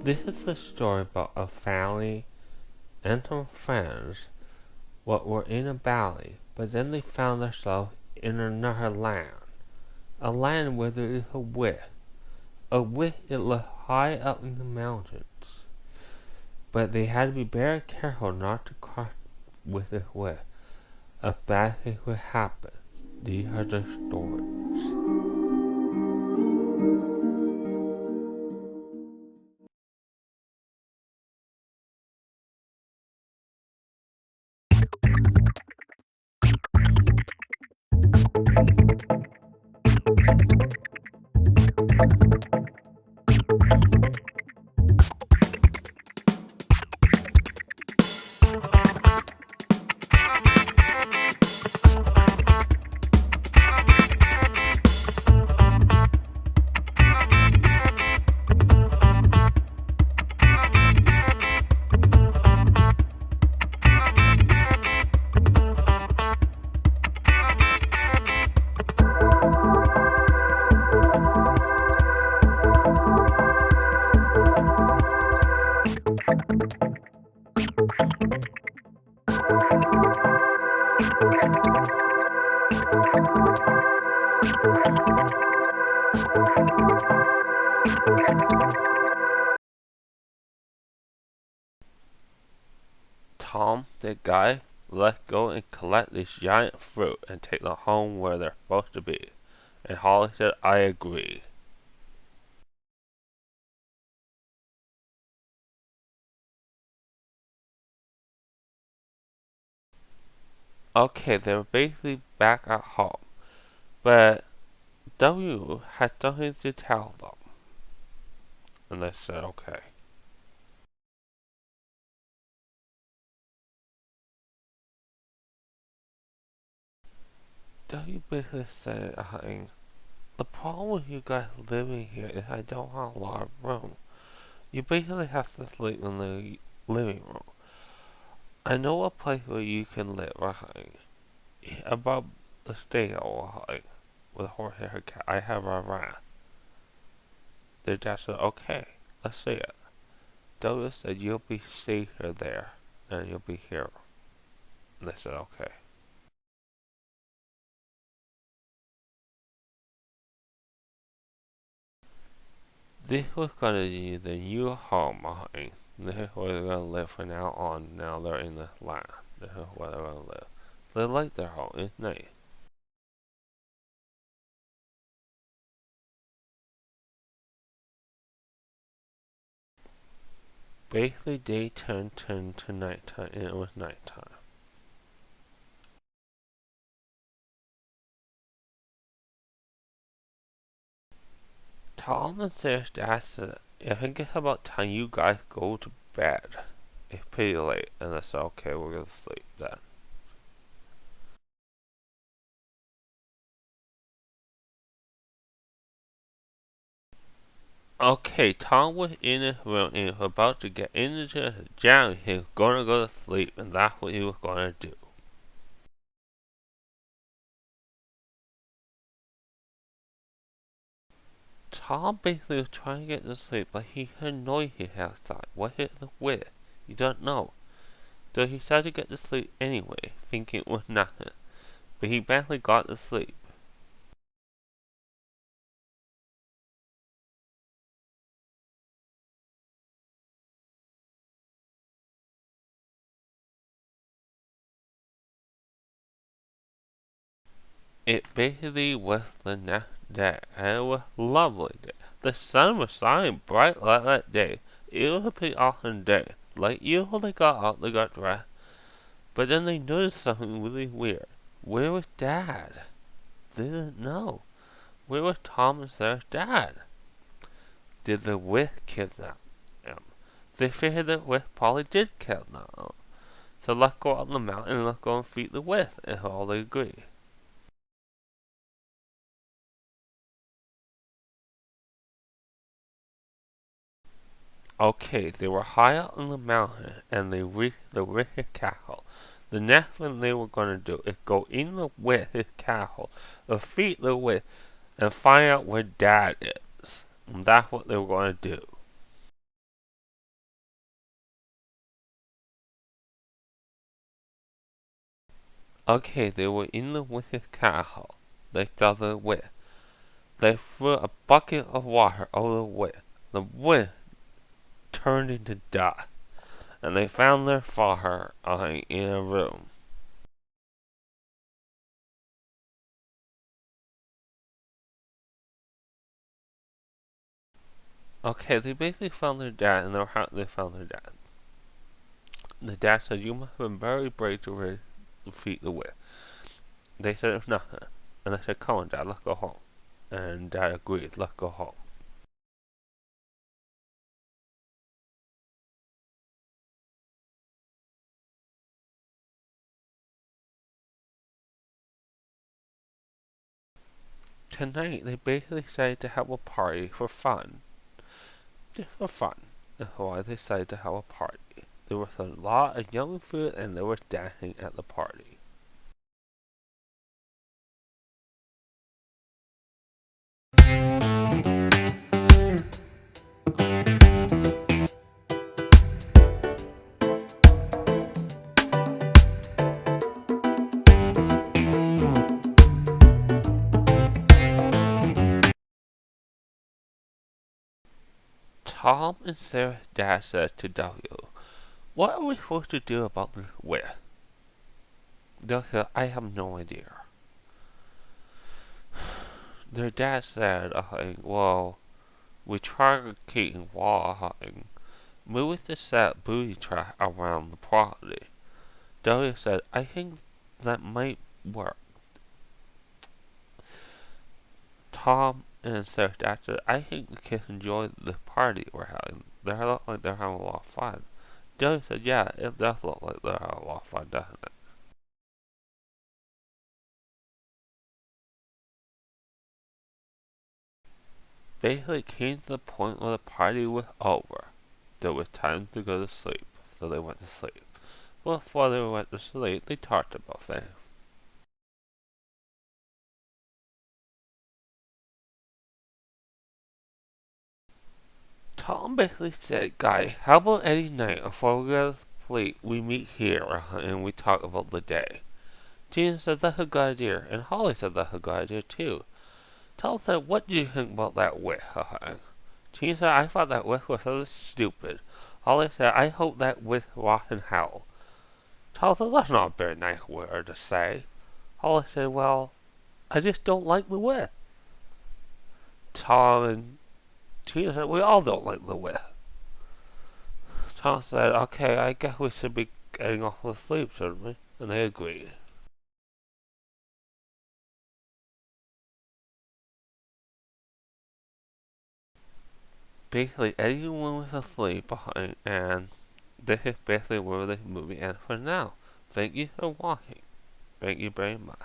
This is a story about a family and some friends what were in a valley, but then they found themselves in another land. A land where there is a witch. A witch that lives high up in the mountains. But they had to be very careful not to cross with this witch. A bad thing would happen. These are the stories. Tom, the guy, let go and collect this giant fruit and take them home where they're supposed to be. And Holly said, I agree. Okay, they were basically back at home, but W had something to tell them. And they said, okay. W basically said, the problem with you guys living here is I don't have a lot of room. You basically have to sleep in the living room. I know a place where you can live, right? Above the stable, with a horse and a cat. I have a rat. They just said, okay, let's see it. W said, you'll be safer there, and you'll be here. And they said, okay. This was gonna be the new home, This is where they're gonna live from now on. Now they're in this land. This is where they're gonna live. They like their home. It's nice. Basically, day turned to nighttime, and it was nighttime. Tom and Sarah's dad said, I think it's about time you guys go to bed. It's pretty late. And I said, okay, we're gonna sleep then. Okay, Tom was in his room and was about to get into his jammies. He was gonna go to sleep, and that's what he was gonna do. Tom basically was trying to get to sleep, but he heard noises outside. What hit the with? He don't know. So he tried to get to sleep anyway, thinking it was nothing. But he badly got to sleep. It basically was the next day, and it was a lovely day. The sun was shining bright like that day. It was a pretty awesome day. Like usual, they got out, they got dressed, but then they noticed something really weird. Where was Dad? They didn't know. Where was Tom and Sarah's dad? Did the witch kidnap him? They figured the witch probably did kidnap him. So let's go out on the mountain and let's go and feed the witch, and all they agree. Okay, they were high up on the mountain and they reached the witch's castle. The next thing they were going to do is go in the witch's castle, defeat the witch, and find out where Dad is. And that's what they were going to do. Okay, they were in the winter castle. They saw the witch. They threw a bucket of water over the witch. The witch turned into dust, and they found their father in a room. Okay, they basically found their dad, and they found their dad. The dad said, "You must have been very brave to defeat the witch." They said it was nothing, and they said, "Come on, Dad, let's go home." And Dad agreed, "Let's go home." Tonight, they basically decided to have a party for fun. Just for fun. That's why they decided to have a party. There was a lot of yummy food, and there was dancing at the party. Tom and Sarah's dad said to W, "What are we supposed to do about this witch?" W said, "I have no idea." Their dad said, "Well, we tried keeping wall hunting. Maybe to set booby trap around the property." W said, "I think that might work." Tom and Sarah's dad said, "I think the kids enjoy the party we're having. They look like they're having a lot of fun." W said, "Yeah, it does look like they're having a lot of fun, doesn't it?" Basically came to the point where the party was over. There was time to go to sleep, so they went to sleep. Before they went to sleep, they talked about things. Tom basically said, "Guy, how about any night before we go to sleep, we meet here and we talk about the day?" Gina said that's a good idea, and Holly said that's a good idea too. Tom said, "What do you think about that witch?" Gina said, "I thought that witch was so stupid." Holly said, "I hope that witch rots in hell." Tom said, "That's not a very nice word to say." Holly said, "Well, I just don't like the witch." Tom and Gina said, "We all don't like the witch." Tom said, "Okay, I guess we should be getting off to sleep, shouldn't we?" And they agreed. Basically, everyone was asleep behind, and this is basically where the movie ends for now. Thank you for watching. Thank you very much.